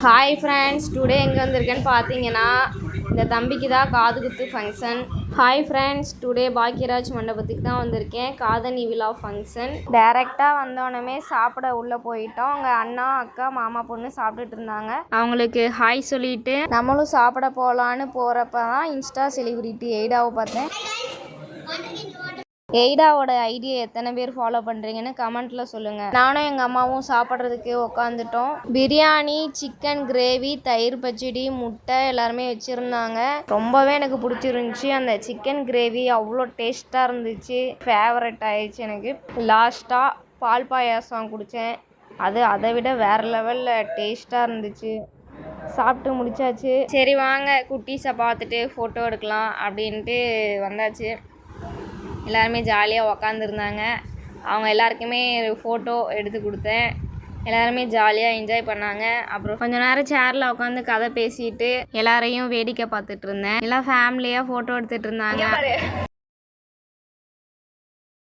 Hi friends, today எங்கே வந்திருக்கேன்னு பார்த்தீங்கன்னா இந்த தம்பிக்கு தான் காது குத்து function. Hi friends, today Bhagyaraj மண்டபத்துக்கு தான் வந்திருக்கேன். காதணி விழா ஃபங்க்ஷன். டைரெக்டாக வந்தோடனே சாப்பிட உள்ளே போயிட்டோம். அங்கே அண்ணா, அக்கா, மாமா பொண்ணு சாப்பிட்டுட்டு இருந்தாங்க. அவங்களுக்கு ஹாய் சொல்லிட்டு நம்மளும் சாப்பிட போகலான்னு போகிறப்ப தான் இன்ஸ்டா செலிபிரிட்டி எய்டாவை பார்த்தேன். எய்டாவோட ஐடியா எத்தனை பேர் ஃபாலோ பண்ணுறீங்கன்னு கமெண்ட்டில் சொல்லுங்கள். நானும் எங்கள் அம்மாவும் சாப்பிட்றதுக்கு உக்காந்துட்டோம். பிரியாணி, சிக்கன் கிரேவி, தயிர் பச்சடி, முட்டை எல்லாருமே வச்சுருந்தாங்க. ரொம்பவே எனக்கு பிடிச்சிருந்துச்சி. அந்த சிக்கன் கிரேவி அவ்வளோ டேஸ்ட்டாக இருந்துச்சு. ஃபேவரட் ஆயிடுச்சு எனக்கு. லாஸ்ட்டாக பால் பாயாசம் குடித்தேன். அதை விட வேறு லெவலில் டேஸ்ட்டாக இருந்துச்சு. சாப்பிட்டு முடிச்சாச்சு. சரி வாங்க குட்டீஸை பார்த்துட்டு ஃபோட்டோ எடுக்கலாம் அப்படின்ட்டு வந்தாச்சு. எல்லாருமே ஜாலியாக உக்காந்துருந்தாங்க. அவங்க எல்லாருக்குமே ஃபோட்டோ எடுத்து கொடுத்தேன். எல்லாருமே ஜாலியாக என்ஜாய் பண்ணாங்க. அப்புறம் கொஞ்ச நேரம் சேரில் உட்காந்து கதை பேசிட்டு எல்லாரையும் வேடிக்கை பார்த்துட்டு இருந்தேன். எல்லாம் ஃபேமிலியாக ஃபோட்டோ எடுத்துகிட்டு இருந்தாங்க.